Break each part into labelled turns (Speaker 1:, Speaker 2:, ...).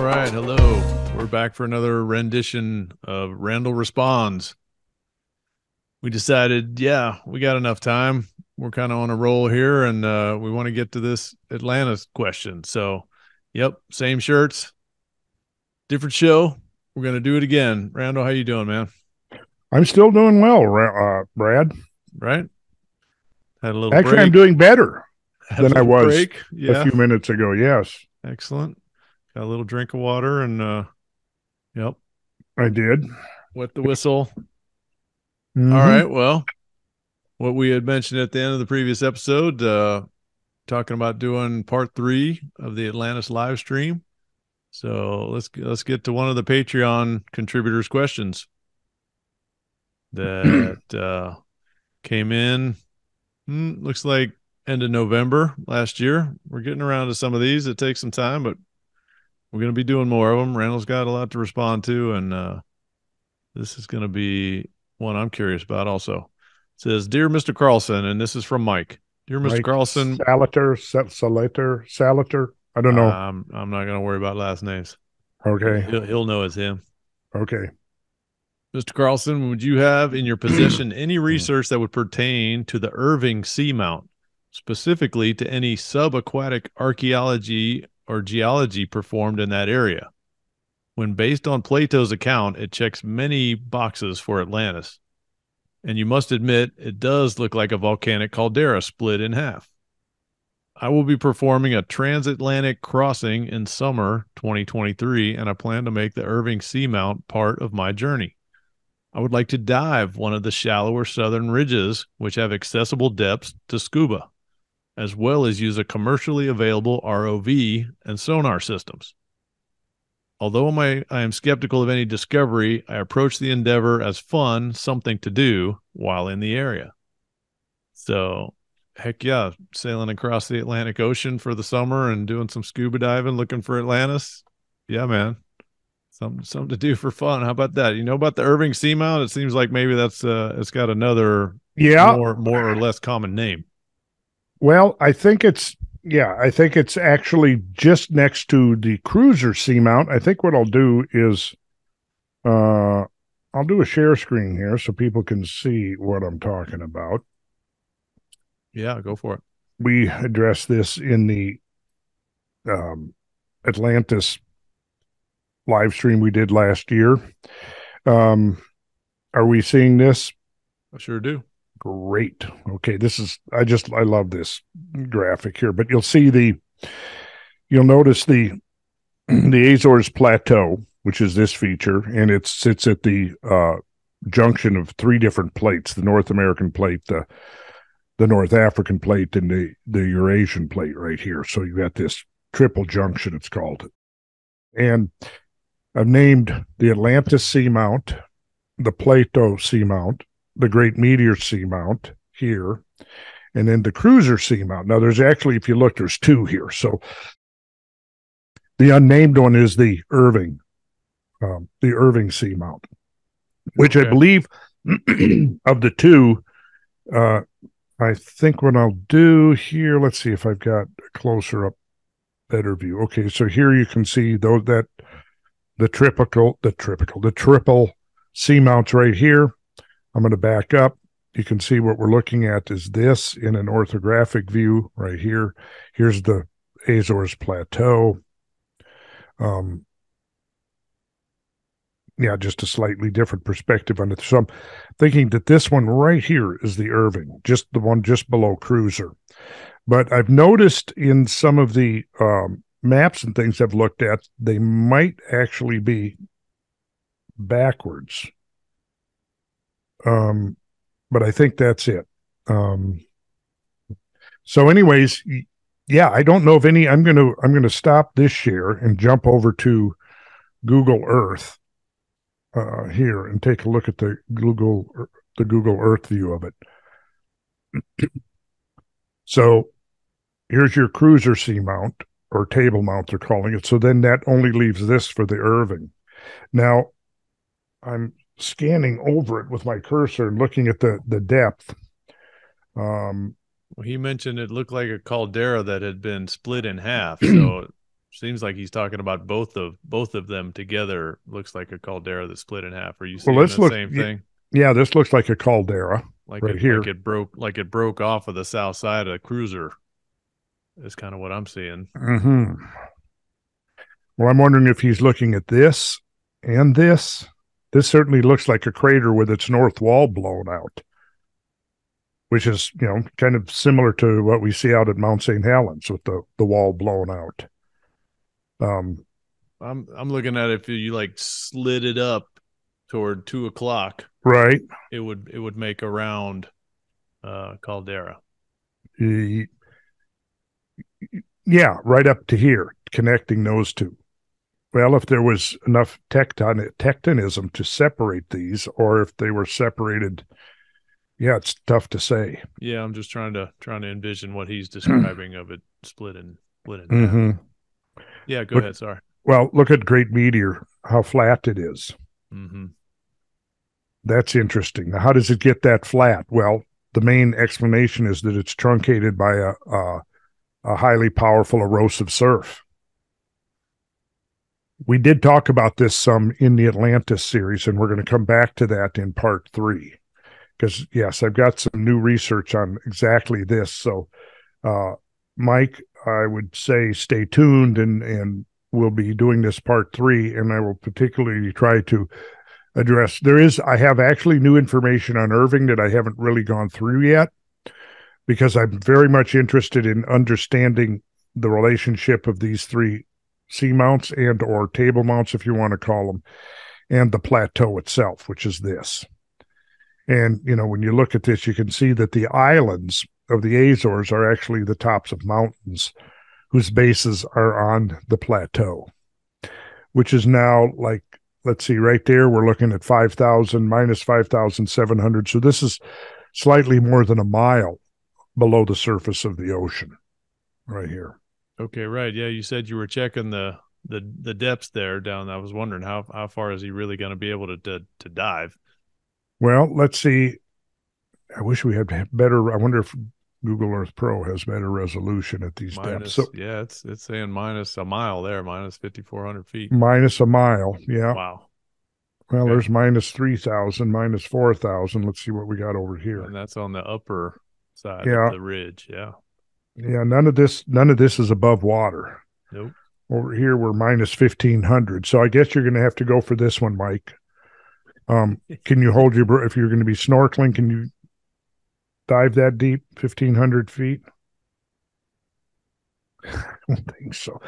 Speaker 1: right. Hello. We're back for another rendition of Randall Responds. We decided, yeah, we got enough time. We're kind of on a roll here, and we want to get to this Atlantis question. So, yep, same shirts, different show. We're going to do it again. Randall, how you doing, man?
Speaker 2: I'm still doing well, Brad.
Speaker 1: Right? Had a little
Speaker 2: Actually, I'm
Speaker 1: break.
Speaker 2: doing better
Speaker 1: Had a
Speaker 2: than I
Speaker 1: little
Speaker 2: was
Speaker 1: break.
Speaker 2: a
Speaker 1: Yeah.
Speaker 2: few minutes ago. Yes,
Speaker 1: Excellent. Got a little drink of water and, yep,
Speaker 2: I did.
Speaker 1: wet the whistle. All
Speaker 2: Mm-hmm.
Speaker 1: right. Well, what we had mentioned at the end of the previous episode, talking about doing part 3 of the Atlantis live stream. So let's get to one of the Patreon contributors' questions that came in. Looks like end of November last year. We're getting around to some of these. It takes some time, but we're going to be doing more of them. Randall's got a lot to respond to, and this is going to be one I'm curious about also. It says, "Dear Mr. Carlson," and this is from Mike. "Dear Mr.
Speaker 2: Mike
Speaker 1: Carlson,
Speaker 2: Salater. I don't know.
Speaker 1: I'm not going to worry about last names.
Speaker 2: Okay.
Speaker 1: He'll know it's him.
Speaker 2: Okay.
Speaker 1: Mr. Carlson, would you have in your possession any research that would pertain to the Irving Seamount, specifically to any subaquatic archaeology or geology performed in that area? When based on Plato's account, it checks many boxes for Atlantis. And you must admit, it does look like a volcanic caldera split in half. I will be performing a transatlantic crossing in summer 2023, and I plan to make the Irving Seamount part of my journey. I would like to dive one of the shallower southern ridges, which have accessible depths to scuba, as well as use a commercially available ROV and sonar systems. Although I am skeptical of any discovery, I approach the endeavor as fun, something to do while in the area. So, heck yeah, sailing across the Atlantic Ocean for the summer and doing some scuba diving, looking for Atlantis. Yeah, man. Something to do for fun. How about that? You know about the Irving Seamount? It seems like maybe that's it's got another
Speaker 2: Yeah.
Speaker 1: more or less common name.
Speaker 2: Well, I think it's actually just next to the cruiser seamount. I think what I'll do is I'll do a share screen here so people can see what I'm talking about.
Speaker 1: Yeah, go for it.
Speaker 2: We addressed this in the Atlantis live stream we did last year. Are we seeing this?
Speaker 1: I sure do.
Speaker 2: Great. Okay, I love this graphic here, but you'll notice the the Azores Plateau, which is this feature, and it sits at the junction of 3 different plates: the North American plate, the North African plate, and the Eurasian plate right here. So you got this triple junction, it's called. And I've named the Atlantis Seamount, the Plato Seamount, the Great Meteor Seamount here, and then the Cruiser Seamount. Now, there's actually, if you look, there's 2 here. So the unnamed one is the Irving Seamount, which I believe of the 2, I think what I'll do here, let's see if I've got a closer up, better view. Okay, so here you can see the triple seamounts right here. I'm going to back up. You can see what we're looking at is this in an orthographic view right here. Here's the Azores Plateau. Just a slightly different perspective on it. So I'm thinking that this one right here is the Irving, just the one just below Cruiser. But I've noticed in some of the maps and things I've looked at, they might actually be backwards. But I think that's it. So anyways, yeah, I don't know of any. I'm gonna stop this share and jump over to Google Earth here and take a look at the Google Earth view of it. So here's your cruiser seamount, or table mount they're calling it. So then that only leaves this for the Irving. Now I'm scanning over it with my cursor and looking at the depth.
Speaker 1: Well, he mentioned it looked like a caldera that had been split in half. So Seems like he's talking about both of them together. Looks like a caldera that split in half. Are you
Speaker 2: Well,
Speaker 1: seeing
Speaker 2: let's
Speaker 1: the
Speaker 2: look.
Speaker 1: same thing?
Speaker 2: Yeah, this looks like a caldera right here.
Speaker 1: Like it broke off of the south side of the cruiser. Is kind of what I'm seeing.
Speaker 2: Mm-hmm. Well, I'm wondering if he's looking at this and this. This certainly looks like a crater with its north wall blown out, which is, kind of similar to what we see out at Mount St. Helens with the wall blown out.
Speaker 1: I'm looking at it, if you like slid it up toward 2 o'clock,
Speaker 2: Right.
Speaker 1: it would make a round caldera.
Speaker 2: Yeah, right up to here, connecting those two. Well, if there was enough tectonism to separate these, or if they were separated, yeah, it's tough to say.
Speaker 1: Yeah, I'm just trying to envision what he's describing of it split in
Speaker 2: Mm-hmm.
Speaker 1: half. Yeah, go ahead. Sorry.
Speaker 2: Well, look at Great Meteor, how flat it is.
Speaker 1: Mm-hmm.
Speaker 2: That's interesting. Now, how does it get that flat? Well, the main explanation is that it's truncated by a highly powerful erosive surf. We did talk about this some in the Atlantis series, and we're going to come back to that in part 3. Because, yes, I've got some new research on exactly this. So, Mike, I would say stay tuned, and we'll be doing this part 3, and I will particularly try to address. I have actually new information on Irving that I haven't really gone through yet, because I'm very much interested in understanding the relationship of these 3 seamounts and or table mounts, if you want to call them, and the plateau itself, which is this. And, when you look at this, you can see that the islands of the Azores are actually the tops of mountains whose bases are on the plateau, which is now like, let's see, right there, we're looking at 5,000 minus 5,700. So this is slightly more than a mile below the surface of the ocean right here.
Speaker 1: Okay, right. Yeah, you said you were checking the depths there down. I was wondering how far is he really going to be able to dive?
Speaker 2: Well, let's see. I wish we had better. I wonder if Google Earth Pro has better resolution at these depths. So,
Speaker 1: yeah, it's saying minus a mile there, minus 5,400 feet.
Speaker 2: Minus a mile, yeah.
Speaker 1: Wow.
Speaker 2: Well, okay. There's minus 3,000, minus 4,000. Let's see what we got over here.
Speaker 1: And that's on the upper side of the ridge, yeah.
Speaker 2: Yeah, none of this is above water.
Speaker 1: Nope.
Speaker 2: Over here, we're minus 1,500. So I guess you're going to have to go for this one, Mike. Can you hold your breath? If you're going to be snorkeling, can you dive that deep, 1,500 feet? I don't think so.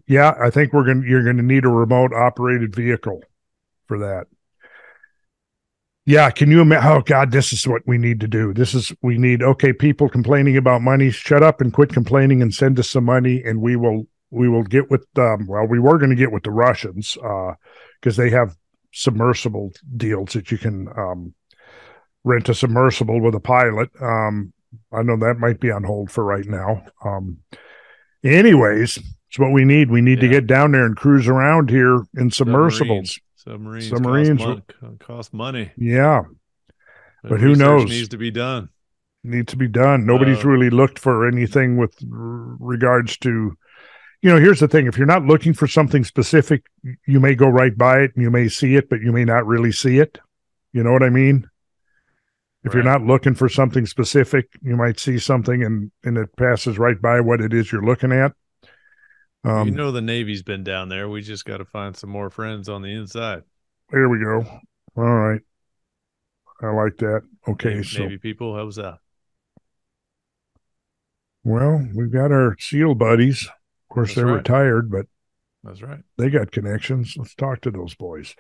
Speaker 2: Yeah, I think you're going to need a remote operated vehicle for that. Yeah, can you imagine? Oh God, this is what we need to do. Okay, people complaining about money, shut up and quit complaining and send us some money, and we will get with we were going to get with the Russians because they have submersible deals that you can rent a submersible with a pilot. I know that might be on hold for right now. Anyways, it's what we need. We need to get down there and cruise around here in submersibles.
Speaker 1: Submarines cost money.
Speaker 2: Yeah. But who knows?
Speaker 1: Needs to be done.
Speaker 2: Nobody's really looked for anything with regards to, here's the thing. If you're not looking for something specific, you may go right by it and you may see it, but you may not really see it. You know what I mean? If you're not looking for something specific, you might see something and it passes right by what it is you're looking at.
Speaker 1: The Navy's been down there. We just got to find some more friends on the inside.
Speaker 2: There we go. All right. I like that. Okay.
Speaker 1: Navy people, how's that?
Speaker 2: Well, we've got our SEAL buddies. Of course, they're retired, but
Speaker 1: that's right.
Speaker 2: They got connections. Let's talk to those boys.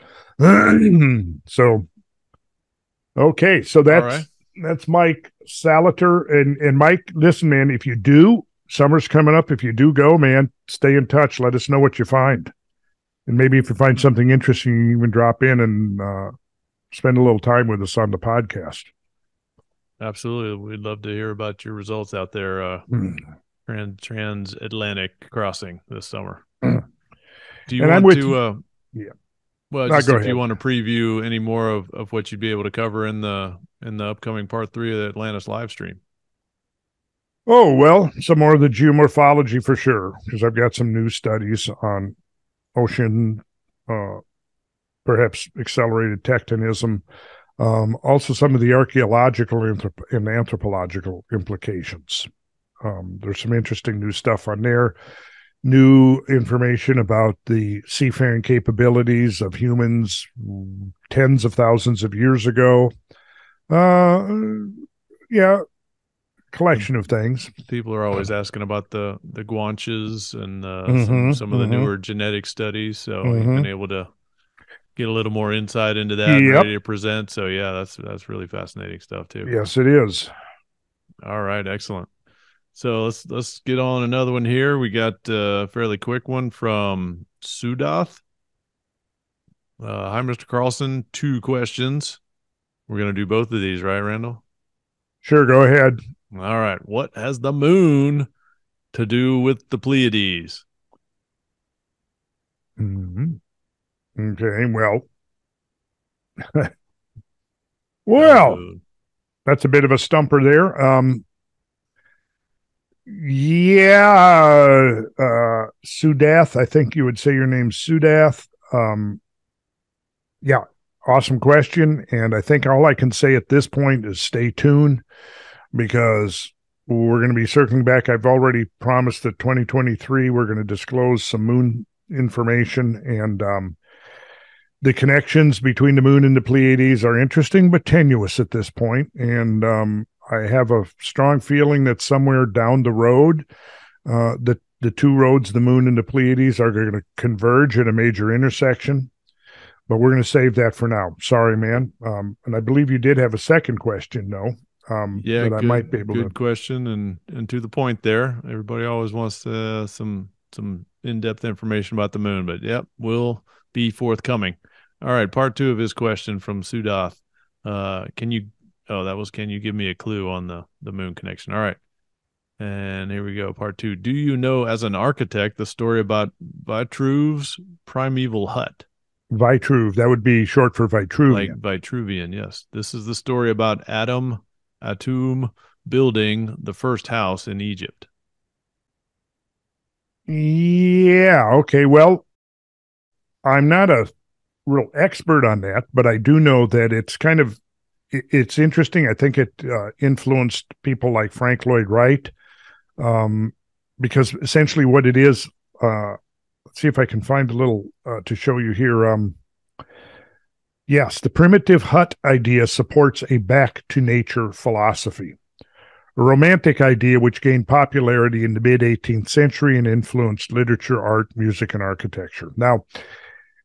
Speaker 2: Okay. So that's Mike Salater. And Mike, listen, man, if you do, summer's coming up. If you do go, man, stay in touch. Let us know what you find. And maybe if you find something interesting, you even drop in and spend a little time with us on the podcast.
Speaker 1: Absolutely. We'd love to hear about your results out there. Transatlantic crossing this summer. Do you want to well, just if you want to preview any more of what you'd be able to cover in the upcoming part 3 of the Atlantis live stream.
Speaker 2: Oh, well, some more of the geomorphology for sure, because I've got some new studies on ocean, uh, perhaps accelerated tectonism. Also, some of the archaeological and anthropological implications. There's some interesting new stuff on there. New information about the seafaring capabilities of humans tens of thousands of years ago. Uh, yeah, collection of things.
Speaker 1: People are always asking about the guanches and some of the
Speaker 2: Mm-hmm.
Speaker 1: newer genetic studies. So you've
Speaker 2: Mm-hmm.
Speaker 1: been able to get a little more insight into that and
Speaker 2: Yep.
Speaker 1: ready to present. So yeah, that's really fascinating stuff too.
Speaker 2: Yes, it is.
Speaker 1: All right, excellent. So let's get on another one here. We got a fairly quick one from Sudath. Hi, Mr. Carlson. 2 questions. We're gonna do both of these, right, Randall?
Speaker 2: Sure, go ahead.
Speaker 1: All right. What has the moon to do with the Pleiades?
Speaker 2: Mm-hmm. Okay, well,
Speaker 1: The
Speaker 2: well,
Speaker 1: moon.
Speaker 2: that's a bit of a stumper there. Yeah, Sudath. I think you would say your name's Sudath. Yeah, awesome question. And I think all I can say at this point is stay tuned because we're going to be circling back. I've already promised that 2023 we're going to disclose some moon information, and the connections between the moon and the Pleiades are interesting but tenuous at this point. And I have a strong feeling that somewhere down the road, the two roads, the moon and the Pleiades, are going to converge at a major intersection. But we're going to save that for now. Sorry, man. And I believe you did have a second question, no?
Speaker 1: Yeah,
Speaker 2: That I might be able
Speaker 1: good
Speaker 2: to.
Speaker 1: question and to the point there. Everybody always wants some in-depth information about the moon, but yep, will be forthcoming. All right, part 2 of his question from Sudath. Can you can you give me a clue on the moon connection? All right. And here we go, part 2. Do you know as an architect the story about Vitruvs Primeval Hut?
Speaker 2: Vitruv, that would be short for
Speaker 1: Like
Speaker 2: Vitruvian.
Speaker 1: Vitruvian, yes. This is the story about Atum building the first house in Egypt.
Speaker 2: Yeah, okay. Well, I'm not a real expert on that, but I do know that it's interesting. I think it influenced people like Frank Lloyd Wright, um, because essentially what it is. Let's see if I can find a little to show you here. Yes, the primitive hut idea supports a back to nature philosophy, a romantic idea which gained popularity in the mid 18th century and influenced literature, art, music, and architecture. Now,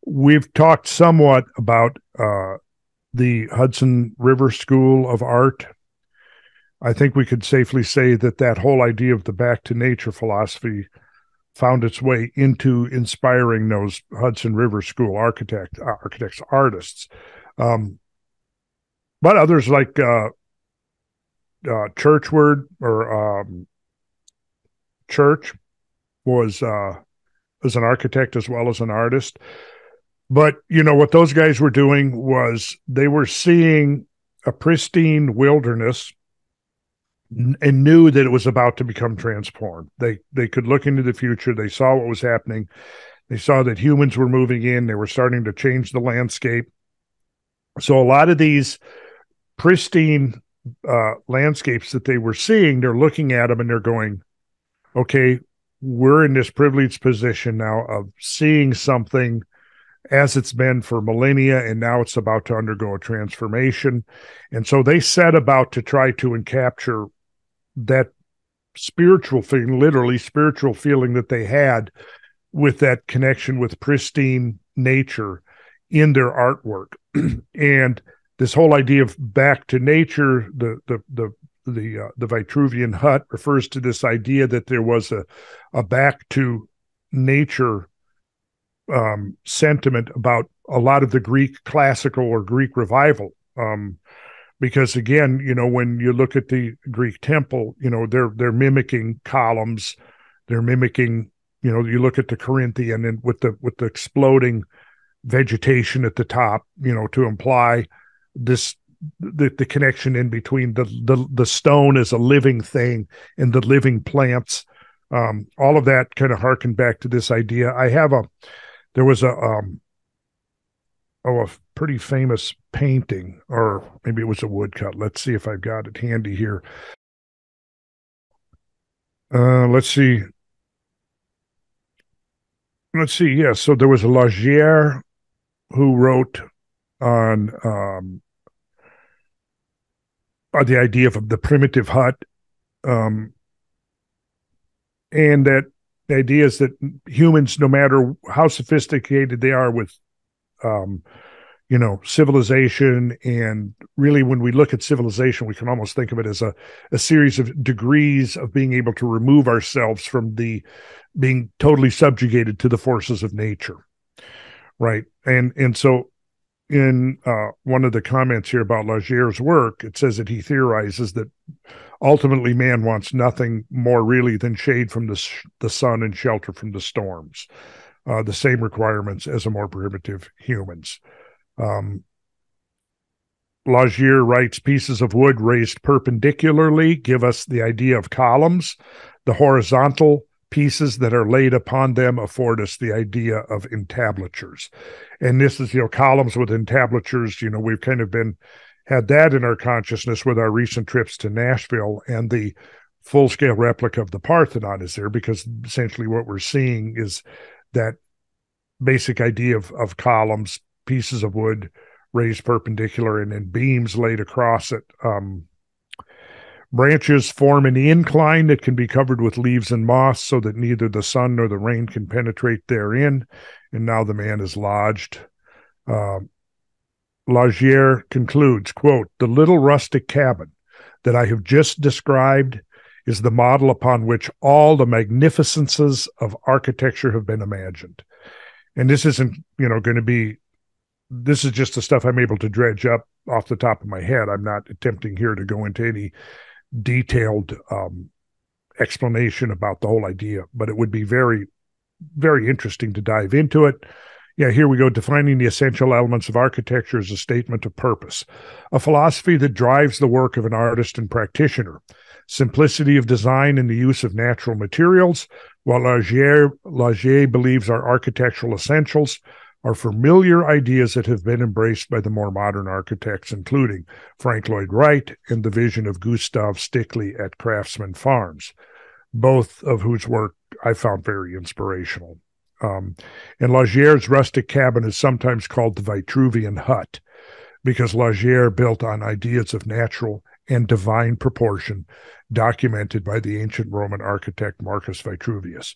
Speaker 2: we've talked somewhat about the Hudson River School of Art. I think we could safely say that that whole idea of the back to nature philosophy found its way into inspiring those Hudson River School architects, artists. Um, but others like Churchward or Church was as an architect as well as an artist. But you know what those guys were doing was they were seeing a pristine wilderness and knew that it was about to become transformed. They could look into the future. They saw what was happening. They saw that humans were moving in. They were starting to change the landscape. So a lot of these pristine landscapes that they were seeing, they're looking at them and they're going, okay, we're in this privileged position now of seeing something as it's been for millennia, and now it's about to undergo a transformation. And so they set about to try to capture that spiritual feeling, literally spiritual feeling that they had with that connection with pristine nature in their artwork. And this whole idea of back to nature, the Vitruvian hut refers to this idea that there was a back to nature sentiment about a lot of the Greek classical or Greek revival. Because again, you know, when you look at the Greek temple, you know, they're mimicking columns, they're mimicking, you know, you look at the Corinthian and with the exploding vegetation at the top, you know, to imply this the connection in between the stone as a living thing and the living plants. All of that kind of harkened back to this idea. There was a pretty famous painting, or maybe it was a woodcut. Let's see if I've got it handy here. Let's see. Yeah, so there was a Lagier who wrote on the idea of the primitive hut, and that the idea is that humans, no matter how sophisticated they are with civilization, and really when we look at civilization, we can almost think of it as a series of degrees of being able to remove ourselves from being totally subjugated to the forces of nature, right? And so in one of the comments here about Lagier's work, it says that he theorizes that ultimately man wants nothing more really than shade from the sun and shelter from the storms, the same requirements as a more primitive humans. Lagier writes, pieces of wood raised perpendicularly give us the idea of columns. The horizontal pieces that are laid upon them afford us the idea of entablatures. And this is, columns with entablatures, we've kind of had that in our consciousness with our recent trips to Nashville, and the full-scale replica of the Parthenon is there, because essentially what we're seeing is that basic idea of columns, pieces of wood raised perpendicular, and then beams laid across it. Branches form an incline that can be covered with leaves and moss so that neither the sun nor the rain can penetrate therein. And now the man is lodged. Lagier concludes, quote, "The little rustic cabin that I have just described is the model upon which all the magnificences of architecture have been imagined." And this isn't, going to be, this is just the stuff I'm able to dredge up off the top of my head. I'm not attempting here to go into any detailed explanation about the whole idea, but it would be very, very interesting to dive into it. Yeah, here we go. Defining the essential elements of architecture as a statement of purpose, a philosophy that drives the work of an artist and practitioner, simplicity of design and the use of natural materials, while Lagier believes our architectural essentials are familiar ideas that have been embraced by the more modern architects, including Frank Lloyd Wright and the vision of Gustav Stickley at Craftsman Farms, both of whose work I found very inspirational. And Lagier's rustic cabin is sometimes called the Vitruvian hut, because Lagier built on ideas of natural and divine proportion documented by the ancient Roman architect Marcus Vitruvius,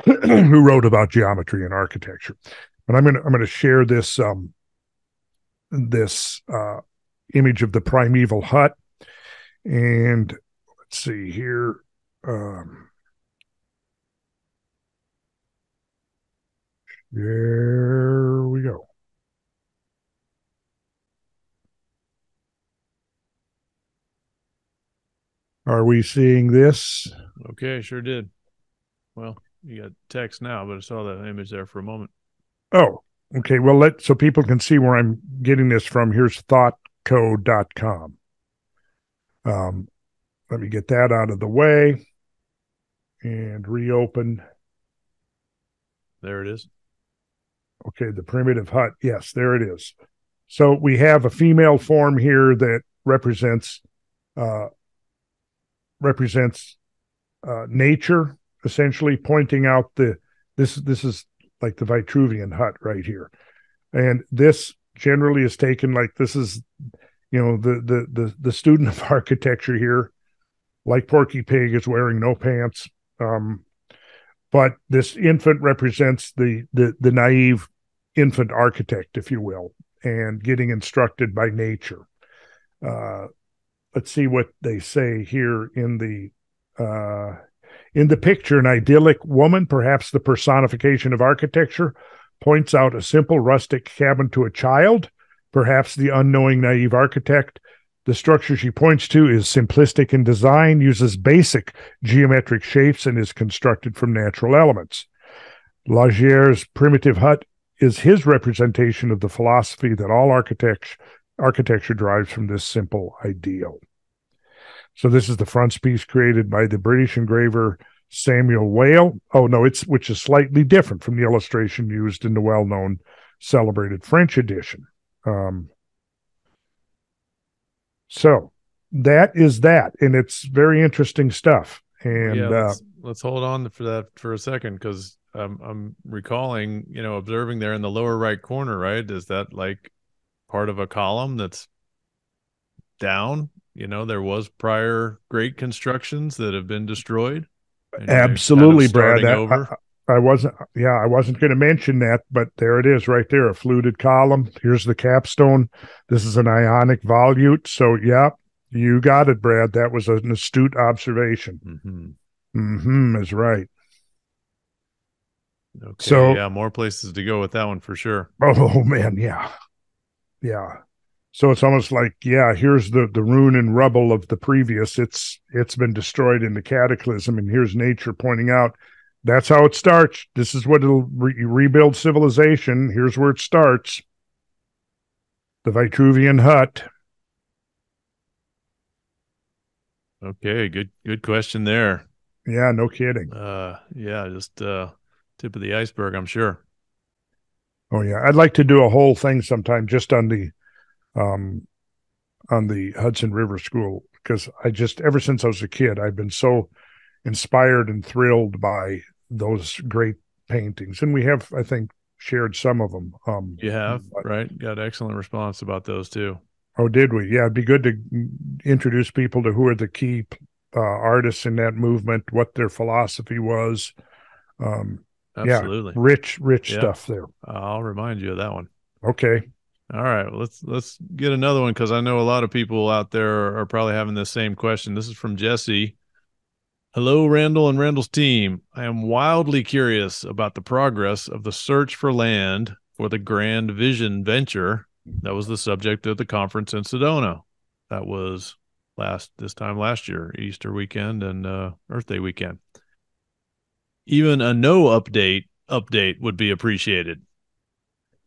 Speaker 2: who wrote about geometry and architecture. And I'm going to share this image of the primeval hut. And let's see here. There we go. Are we seeing this?
Speaker 1: Okay, sure did. Well, you got text now, but I saw that image there for a moment.
Speaker 2: Oh, okay. Well, so people can see where I'm getting this from. Here's thoughtcode.com. Let me get that out of the way and reopen.
Speaker 1: There it is.
Speaker 2: Okay, the primitive hut. Yes, there it is. So we have a female form here that represents nature, essentially pointing out this is like the Vitruvian hut right here. And this generally is taken like this is, the student of architecture here, like Porky Pig, is wearing no pants. But this infant represents the naive infant architect, if you will, and getting instructed by nature. Let's see what they say here in the picture. An idyllic woman, perhaps the personification of architecture, points out a simple rustic cabin to a child, perhaps the unknowing naive architect. The structure she points to is simplistic in design, uses basic geometric shapes, and is constructed from natural elements. Lagier's primitive hut is his representation of the philosophy that all architects architecture derives from this simple ideal. So this is the frontispiece created by the British engraver Samuel Whale. Oh no, which is slightly different from the illustration used in the well-known celebrated French edition. So that is that, and it's very interesting stuff. And
Speaker 1: let's hold on for that for a second, because I'm recalling, observing there in the lower right corner, right? Is that like part of a column that's down? There was prior great constructions that have been destroyed, and you're kind of
Speaker 2: absolutely, Brad.
Speaker 1: starting over.
Speaker 2: I wasn't going to mention that, but there it is right there, a fluted column. Here's the capstone. This is an ionic volute. So yeah, you got it, Brad. That was an astute observation. Is right.
Speaker 1: Okay, so yeah, more places to go with that one for sure.
Speaker 2: Oh man, yeah. So it's almost like, yeah, here's the ruin and rubble of the previous. It's been destroyed in the cataclysm, and here's nature pointing out that's how it starts. This is what it'll rebuild civilization. Here's where it starts. The Vitruvian Hut.
Speaker 1: Okay, good question there.
Speaker 2: Yeah, no kidding.
Speaker 1: Yeah, just tip of the iceberg, I'm sure.
Speaker 2: Oh yeah, I'd like to do a whole thing sometime just on the Hudson River School, because ever since I was a kid, I've been so inspired and thrilled by those great paintings, and we have, I think, shared some of them.
Speaker 1: You have, right? Got excellent response about those too.
Speaker 2: Oh, did we? Yeah, it'd be good to introduce people to who are the key artists in that movement, what their philosophy was.
Speaker 1: Absolutely.
Speaker 2: Yeah, rich stuff there.
Speaker 1: I'll remind you of that one.
Speaker 2: Okay.
Speaker 1: All right, let's get another one, because I know a lot of people out there are probably having the same question. This is from Jesse. Hello, Randall and Randall's team. I am wildly curious about the progress of the search for land for the Grand Vision venture that was the subject of the conference in Sedona. That was this time last year, Easter weekend and Earth Day weekend. Even a no update would be appreciated.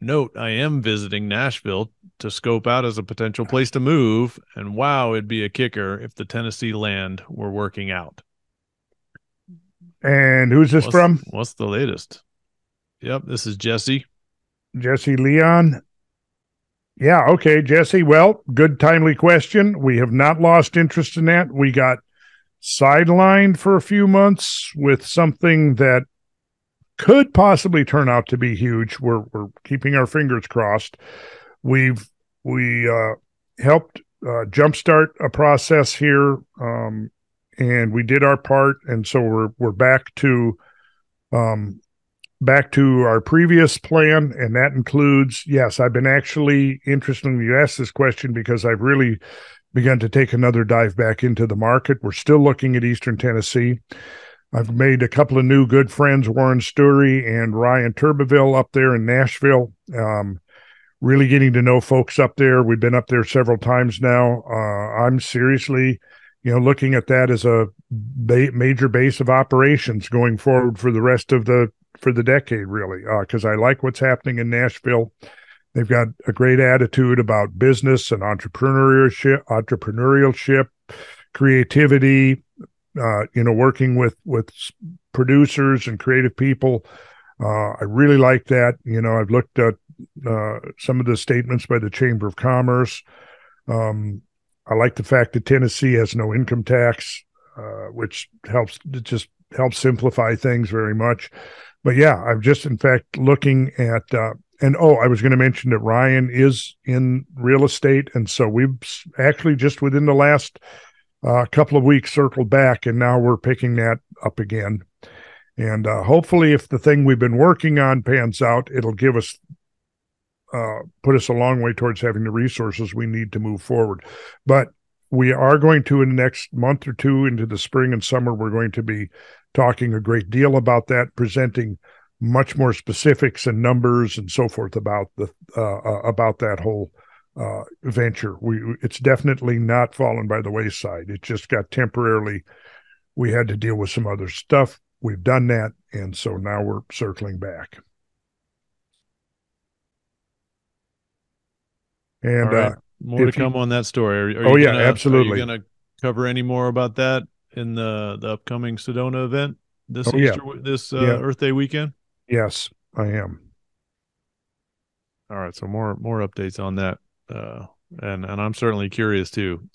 Speaker 1: Note, I am visiting Nashville to scope out as a potential place to move, and wow, it'd be a kicker if the Tennessee land were working out.
Speaker 2: And who's this from?
Speaker 1: What's the latest? Yep, this is Jesse.
Speaker 2: Jesse Leon. Yeah, okay, Jesse. Well, good timely question. We have not lost interest in that. We got sidelined for a few months with something that could possibly turn out to be huge. We're keeping our fingers crossed. We helped jumpstart a process here, and we did our part, and so we're back to our previous plan, and that includes, yes, I've been actually, interestingly, you asked this question because I've really begun to take another dive back into the market. We're still looking at Eastern Tennessee. I've made a couple of new good friends, Warren Sturry and Ryan Turbeville up there in Nashville. Really getting to know folks up there. We've been up there several times now. I'm seriously, looking at that as a major base of operations going forward for the rest of the decade, really, because I like what's happening in Nashville. They've got a great attitude about business and entrepreneurship, creativity, working with producers and creative people. I really like that. I've looked at some of the statements by the Chamber of Commerce. I like the fact that Tennessee has no income tax, which just helps simplify things very much. But yeah, I'm just, in fact, looking at, I was going to mention that Ryan is in real estate. And so we've actually just within the last couple of weeks circled back, and now we're picking that up again. And hopefully if the thing we've been working on pans out, it'll give us, put us a long way towards having the resources we need to move forward. But we are going to, in the next month or two into the spring and summer, we're going to be talking a great deal about that, presenting much more specifics and numbers and so forth about that whole venture. It's definitely not fallen by the wayside. It just got temporarily, we had to deal with some other stuff. We've done that, and so now we're circling back. And
Speaker 1: right. more to come on that story. Are
Speaker 2: oh
Speaker 1: you
Speaker 2: yeah,
Speaker 1: gonna
Speaker 2: absolutely.
Speaker 1: cover any more about that in the upcoming Sedona event this
Speaker 2: Oh yeah, yeah,
Speaker 1: Earth Day weekend?
Speaker 2: yes, I am.
Speaker 1: All right, so more updates on that, uh, and I'm certainly curious too.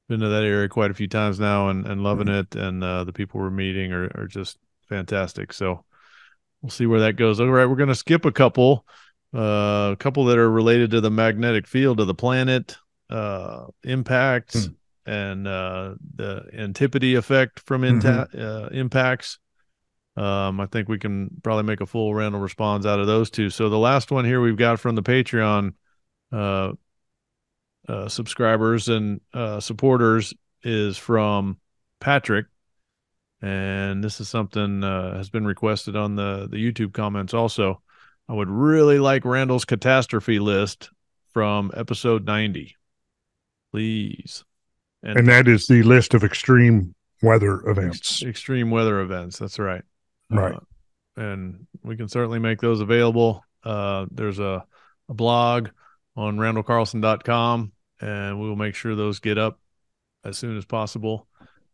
Speaker 1: Been to that area quite a few times now, and loving it, and the people we're meeting are just fantastic. So we'll see where that goes. All right, we're gonna skip a couple that are related to the magnetic field of the planet, impacts,
Speaker 2: Mm.
Speaker 1: and the antipody effect from impacts. I think we can probably make a full Randall response out of those two. So the last one here we've got from the Patreon uh, subscribers and supporters is from Patrick, and this is something has been requested on the YouTube comments also. I would really like Randall's catastrophe list from episode 90, please.
Speaker 2: And that is the list of extreme weather events.
Speaker 1: Extreme weather events. That's right.
Speaker 2: Right.
Speaker 1: And we can certainly make those available. There's a blog on randallcarlson.com, and we will make sure those get up as soon as possible,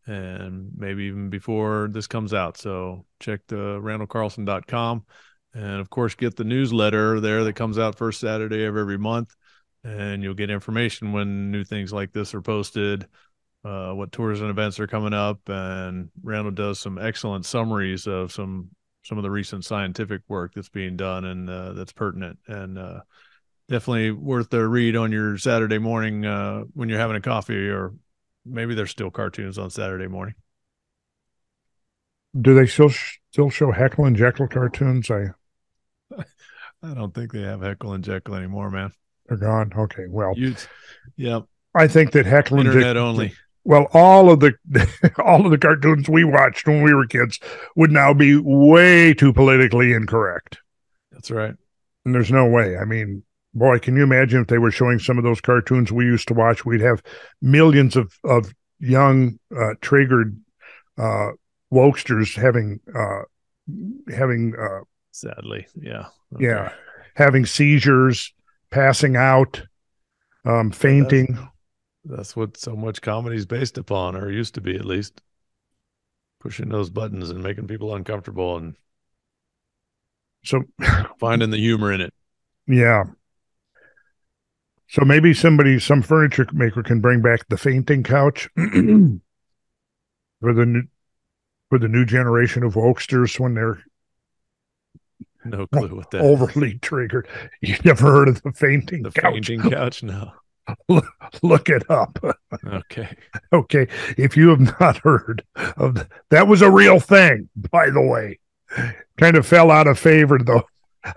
Speaker 1: and maybe even before this comes out. So check the randallcarlson.com, and of course get the newsletter there that comes out first Saturday of every month, and you'll get information when new things like this are posted, what tours and events are coming up. And Randall does some excellent summaries of some of the recent scientific work that's being done, and that's pertinent, and definitely worth a read on your Saturday morning when you're having a coffee, or maybe there's still cartoons on Saturday morning.
Speaker 2: Do they still show Heckle and Jackal cartoons?
Speaker 1: I don't think they have Heckle and Jekyll anymore, man.
Speaker 2: They're gone. Okay, well,
Speaker 1: yeah.
Speaker 2: I think that Heckle and
Speaker 1: Internet only.
Speaker 2: Well, all of the all of the cartoons we watched when we were kids would now be way too politically incorrect.
Speaker 1: That's right.
Speaker 2: And there's no way. I mean, boy, can you imagine if they were showing some of those cartoons we used to watch? We'd have millions of young triggered wokesters having
Speaker 1: sadly, yeah,
Speaker 2: okay. Yeah, having seizures, passing out, fainting.
Speaker 1: That's what so much comedy is based upon, or used to be at least. Pushing those buttons and making people uncomfortable, and
Speaker 2: so
Speaker 1: finding the humor in it.
Speaker 2: Yeah. So maybe some furniture maker can bring back the fainting couch for the new generation of wokesters when they're
Speaker 1: no clue what that
Speaker 2: overly is. Triggered. You never heard of the fainting couch?
Speaker 1: Fainting couch? No.
Speaker 2: Look it up.
Speaker 1: Okay.
Speaker 2: Okay. If you have not heard of that was a real thing, by the way. Kind of fell out of favor though,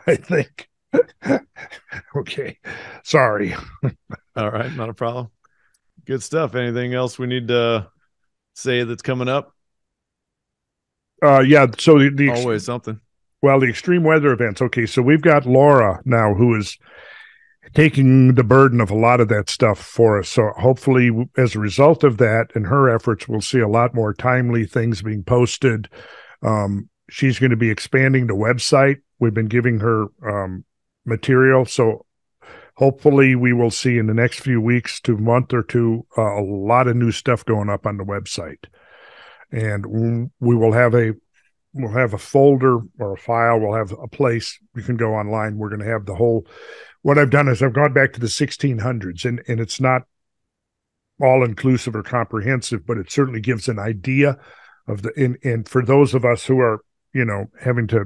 Speaker 2: I think. Okay. Sorry.
Speaker 1: All right, not a problem. Good stuff. Anything else we need to say that's coming up?
Speaker 2: Yeah, so
Speaker 1: always something.
Speaker 2: Well, the extreme weather events. Okay, so we've got Laura now who is taking the burden of a lot of that stuff for us. So hopefully as a result of that and her efforts, we'll see a lot more timely things being posted. She's going to be expanding the website. We've been giving her material. So hopefully we will see in the next few weeks to month or two, a lot of new stuff going up on the website. And we'll have a folder or a file. We'll have a place you can go online. We're going to have the whole, what I've done is I've gone back to the 1600s, and it's not all inclusive or comprehensive, but it certainly gives an idea of and for those of us who are, having to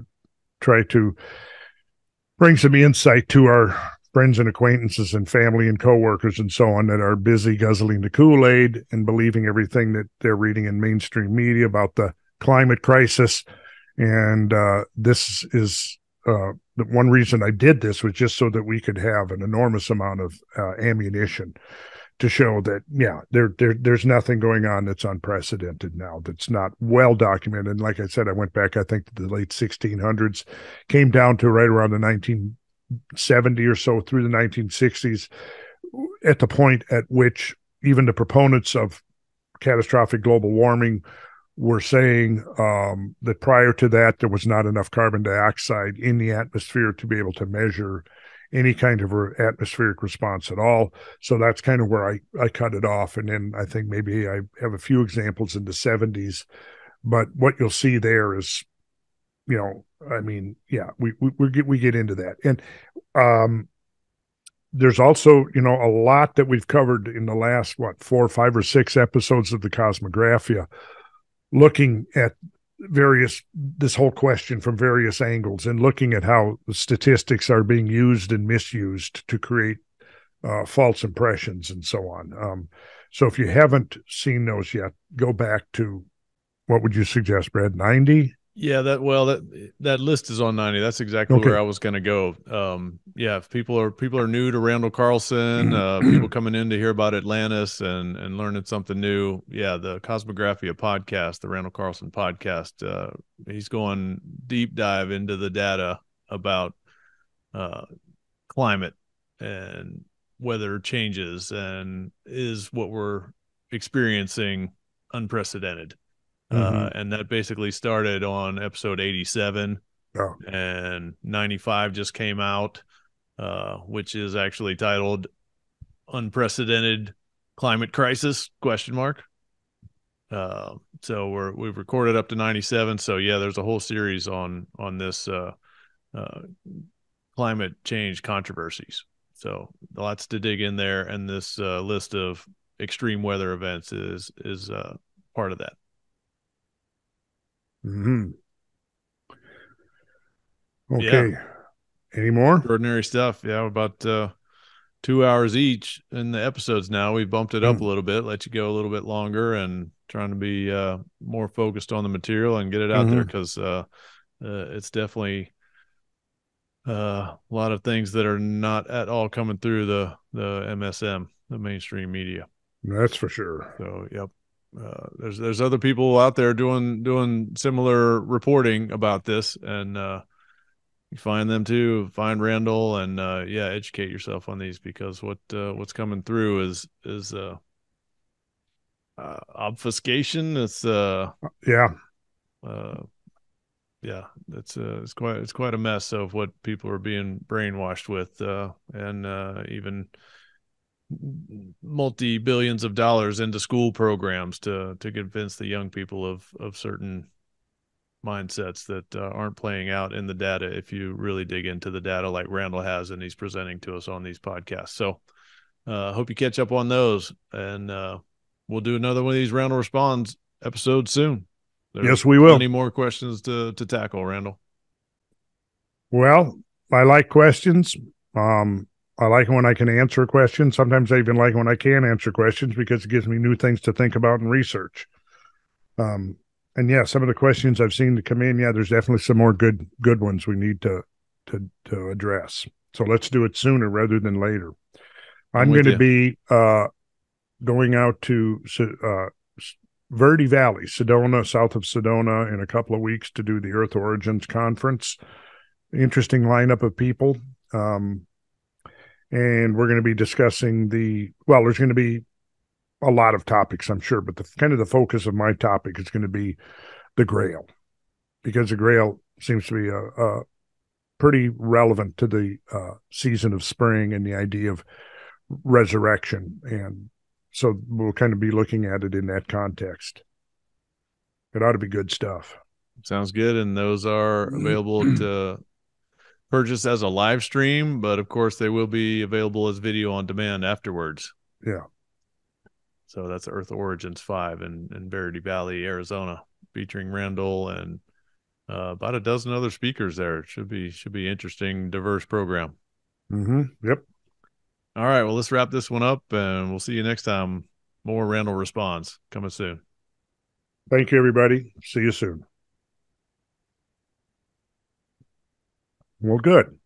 Speaker 2: try to bring some insight to our friends and acquaintances and family and coworkers and so on that are busy guzzling the Kool-Aid and believing everything that they're reading in mainstream media about the climate crisis. And this is the one reason I did this was just so that we could have an enormous amount of ammunition to show that, yeah, there's nothing going on that's unprecedented now, that's not well documented. And like I said, I went back, I think, to the late 1600s, came down to right around the 1970 or so through the 1960s, at the point at which even the proponents of catastrophic global warming were saying that prior to that, there was not enough carbon dioxide in the atmosphere to be able to measure any kind of atmospheric response at all. So that's kind of where I cut it off. And then I think maybe I have a few examples in the 70s, but what you'll see there is, I mean, yeah, we get into that. And there's also, a lot that we've covered in the last, 4, 5, or 6 episodes of the Cosmographia, looking at this whole question from various angles and looking at how the statistics are being used and misused to create false impressions and so on. So if you haven't seen those yet, go back to, what would you suggest, Brad? 90?
Speaker 1: Yeah, that list is on 90. That's exactly where I was going to go. Yeah, if people are new to Randall Carlson, people coming in to hear about Atlantis and learning something new. Yeah, the Cosmographia podcast, the Randall Carlson podcast, he's going deep dive into the data about climate and weather changes, and is what we're experiencing unprecedented. And that basically started on episode 87, and 95 just came out, which is actually titled Unprecedented Climate Crisis, ? So we've recorded up to 97. So yeah, there's a whole series on this climate change controversies. So lots to dig in there. And this list of extreme weather events is part of that.
Speaker 2: Okay. Yeah. Any more?
Speaker 1: Extraordinary stuff. Yeah, about 2 hours each in the episodes now. We bumped it up a little bit, let you go a little bit longer, and trying to be more focused on the material and get it out there, because it's definitely a lot of things that are not at all coming through the MSM, the mainstream media.
Speaker 2: That's for sure.
Speaker 1: So, yep. There's other people out there doing similar reporting about this, and you find them too. Find Randall, and educate yourself on these, because what's coming through is obfuscation. It's it's quite a mess of what people are being brainwashed with, and even multi-billions of dollars into school programs to convince the young people of certain mindsets that aren't playing out in the data if you really dig into the data like Randall has, and he's presenting to us on these podcasts. So hope you catch up on those, and we'll do another one of these Randall Responds episodes soon.
Speaker 2: Yes, we will.
Speaker 1: Plenty more questions to tackle, Randall.
Speaker 2: Well, I like questions. I like when I can answer questions. Sometimes I even like when I can't answer questions, because it gives me new things to think about and research. And yeah, some of the questions I've seen to come in, there's definitely some more good ones we need to address. So let's do it sooner rather than later. I'm going to be going out to Verde Valley, Sedona, south of Sedona, in a couple of weeks to do the Earth Origins Conference. Interesting lineup of people. And we're going to be discussing there's going to be a lot of topics, I'm sure, but the focus of my topic is going to be the Grail, because the Grail seems to be a pretty relevant to the season of spring and the idea of resurrection. And so we'll kind of be looking at it in that context. It ought to be good stuff.
Speaker 1: Sounds good. And those are available to purchase as a live stream, but of course they will be available as video on demand afterwards.
Speaker 2: Yeah.
Speaker 1: So that's Earth Origins 5 in Verde Valley, Arizona, featuring Randall and about a dozen other speakers there. It should be interesting, diverse program.
Speaker 2: Yep.
Speaker 1: All right. Well, let's wrap this one up, and we'll see you next time. More Randall Responds coming soon.
Speaker 2: Thank you, everybody. See you soon. Well, good.